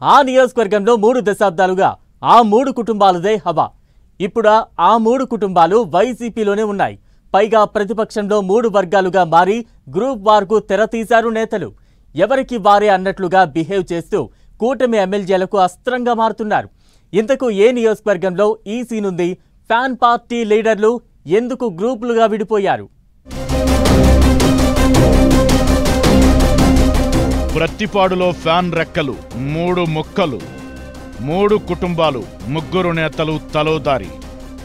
ఆ నియోజకవర్గంలో 3 దశాబ్దాలుగా ఆ 3 కుటుంబాలదే హవా. ఇప్పుడు ఆ 3 కుటుంబాలు వైసీపీలోనే ఉన్నాయి. పైగా ప్రతిపక్షంలో 3 వర్గాలుగా మారి గ్రూప్ వార్కు తెరతీశారు నేతలు. ఎవరికి వారే అన్నట్లుగా బిహేవ్ చేస్తూ కూటమి ఎమ్మెల్యేలకు అస్త్రంగా మారుతున్నారు. ఇంతకు ఏ నియోజకవర్గంలో ఈ సీనుంది? ఫ్యాన్ పార్టీ లీడర్లు ఎందుకు గ్రూపులుగా విడిపోయారు? ప్రత్తిపాడులో ఫ్యాన్ రెక్కలు 3 ముక్కలు, 3 కుటుంబాలు, 3 నేతలు తలోదారి.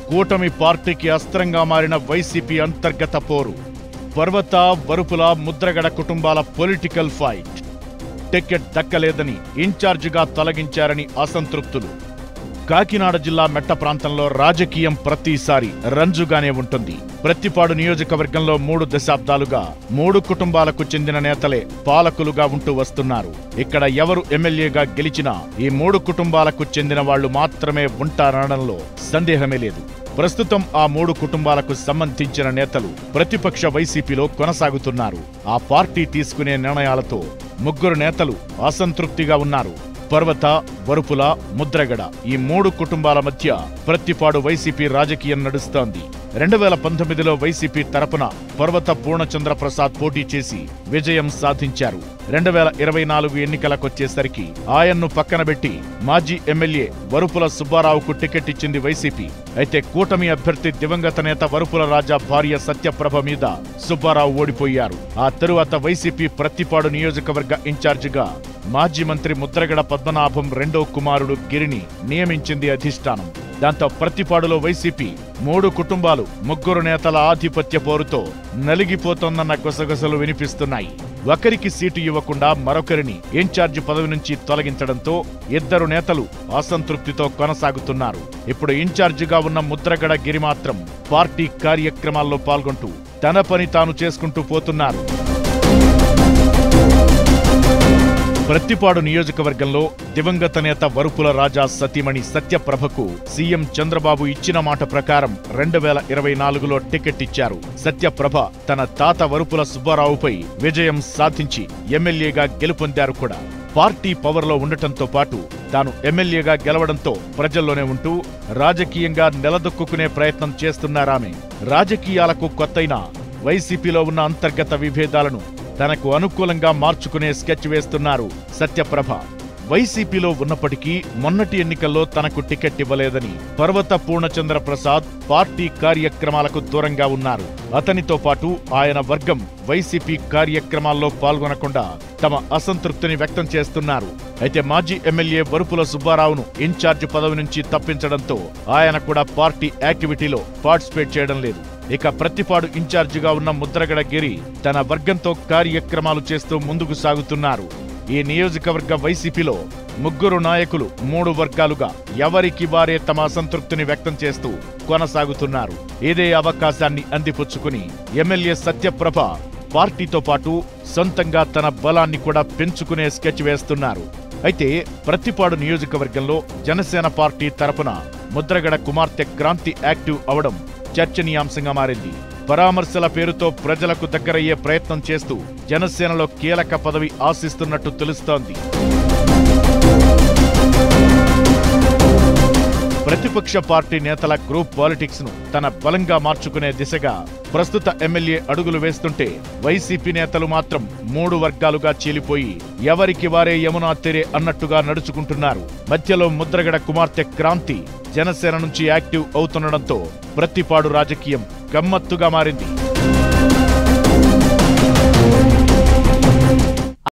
కూటమి పార్టీకి అస్త్రంగా మారిన వైసీపీ అంతర్గత పోరు. పర్వత, వరుపుల, ముద్రగడ కుటుంబాల పొలిటికల్ ఫైట్. టికెట్ దక్కలేదని ఇన్ఛార్జిగా తొలగించారని అసంతృప్తులు. కాకినాడ జిల్లా మెట్ట ప్రాంతంలో రాజకీయం ప్రతిసారి రంజుగానే ఉంటుంది. ప్రత్తిపాడు నియోజకవర్గంలో 3 దశాబ్దాలుగా 3 కుటుంబాలకు చెందిన నేతలే పాలకులుగా ఉంటూ వస్తున్నారు. ఇక్కడ ఎవరు ఎమ్మెల్యేగా గెలిచినా ఈ 3 కుటుంబాలకు చెందిన వాళ్లు మాత్రమే ఉంటారనడంలో సందేహమే లేదు. ప్రస్తుతం ఆ 3 కుటుంబాలకు సంబంధించిన నేతలు ప్రతిపక్ష వైసీపీలో కొనసాగుతున్నారు. ఆ పార్టీ తీసుకునే నిర్ణయాలతో 3 నేతలు అసంతృప్తిగా ఉన్నారు. పర్వత, వరుపుల, ముద్రగడ ఈ 3 కుటుంబాల మధ్య ప్రత్తిపాడు వైసీపీ రాజకీయం నడుస్తోంది. 2019లో వైసీపీ తరపున పర్వత పూర్ణచంద్ర ప్రసాద్ పోటీ చేసి విజయం సాధించారు. 2024 ఎన్నికలకొచ్చేసరికి ఆయన్ను పక్కనబెట్టి మాజీ ఎమ్మెల్యే వరుపుల సుబ్బారావుకు టికెట్ ఇచ్చింది వైసీపీ. అయితే కూటమి అభ్యర్థి దివంగత నేత వరుపుల రాజా భార్య సత్యప్రభ మీద సుబ్బారావు ఓడిపోయారు. ఆ తరువాత వైసీపీ ప్రత్తిపాడు నియోజకవర్గ ఇన్ఛార్జిగా మాజీ మంత్రి ముద్రగడ పద్మనాభం రెండో కుమారుడు గిరిని నియమించింది అధిష్టానం. దాంతో ప్రత్తిపాడులో వైసీపీ 3 కుటుంబాలు 3 నేతల ఆధిపత్య పోరుతో నలిగిపోతోందన్న గుసగుసలు వినిపిస్తున్నాయి. ఒకరికి సీటు ఇవ్వకుండా మరొకరిని ఇన్ఛార్జి పదవి నుంచి తొలగించడంతో 2 నేతలు అసంతృప్తితో కొనసాగుతున్నారు. ఇప్పుడు ఇన్ఛార్జిగా ఉన్న ముద్రగడ గిరి మాత్రం పార్టీ కార్యక్రమాల్లో పాల్గొంటూ తన పని తాను చేసుకుంటూ పోతున్నారు. ప్రత్తిపాడు నియోజకవర్గంలో దివంగత నేత వరుపుల రాజా సతీమణి సత్యప్రభకు సీఎం చంద్రబాబు ఇచ్చిన మాట ప్రకారం 2024లో టికెట్ ఇచ్చారు. సత్యప్రభ తన తాత వరుపుల సుబ్బారావుపై విజయం సాధించి ఎమ్మెల్యేగా గెలుపొందారు కూడా. పార్టీ పవర్లో ఉండటంతో పాటు తాను ఎమ్మెల్యేగా గెలవడంతో ప్రజల్లోనే ఉంటూ రాజకీయంగా నిలదొక్కునే ప్రయత్నం చేస్తున్నారామె. రాజకీయాలకు కొత్తైనా వైసీపీలో ఉన్న అంతర్గత విభేదాలను తనకు అనుకూలంగా మార్చుకునే స్కెచ్ వేస్తున్నారు సత్యప్రభ. వైసీపీలో ఉన్నప్పటికీ మొన్నటి ఎన్నికల్లో తనకు టికెట్ ఇవ్వలేదని పర్వత పూర్ణచంద్ర ప్రసాద్ పార్టీ కార్యక్రమాలకు దూరంగా ఉన్నారు. అతనితో పాటు ఆయన వర్గం వైసీపీ కార్యక్రమాల్లో పాల్గొనకుండా తమ అసంతృప్తిని వ్యక్తం చేస్తున్నారు. అయితే మాజీ ఎమ్మెల్యే వరుపుల సుబ్బారావును ఇన్ఛార్జి పదవి నుంచి తప్పించడంతో ఆయన కూడా పార్టీ యాక్టివిటీలో పార్టిసిపేట్ చేయడం లేదు. ఇక ప్రత్తిపాడు ఇన్ఛార్జిగా ఉన్న ముద్రగడ గిరి తన వర్గంతో కార్యక్రమాలు చేస్తూ ముందుకు సాగుతున్నారు. ఈ నియోజకవర్గ వైసీపీలో 3 నాయకులు 3 వర్గాలుగా ఎవరికి వారే తమ అసంతృప్తిని వ్యక్తం చేస్తూ కొనసాగుతున్నారు. ఇదే అవకాశాన్ని అందిపుచ్చుకుని ఎమ్మెల్యే సత్యప్రభ పార్టీతో పాటు సొంతంగా తన బలాన్ని కూడా పెంచుకునే స్కెచ్ వేస్తున్నారు. అయితే ప్రత్తిపాడు నియోజకవర్గంలో జనసేన పార్టీ తరపున ముద్రగడ కుమార్తె క్రాంతి యాక్టివ్ అవడం చర్చనీయాంశంగా మారింది. పరామర్శల పేరుతో ప్రజలకు దగ్గరయ్యే ప్రయత్నం చేస్తూ జనసేనలో కీలక పదవి ఆశిస్తున్నట్టు తెలుస్తోంది. ప్రతిపక్ష పార్టీ నేతల గ్రూప్ పాలిటిక్స్ ను తన బలంగా మార్చుకునే దిశగా ప్రస్తుత ఎమ్మెల్యే అడుగులు వేస్తుంటే వైసీపీ నేతలు మాత్రం 3 వర్గాలుగా చీలిపోయి ఎవరికి వారే యమునా తెరే అన్నట్టుగా నడుచుకుంటున్నారు. మధ్యలో ముద్రగడ కుమార్తె క్రాంతి జనసేన నుంచి యాక్టివ్ అవుతుండడంతో ప్రత్తిపాడు రాజకీయం గమ్మత్తుగా మారింది.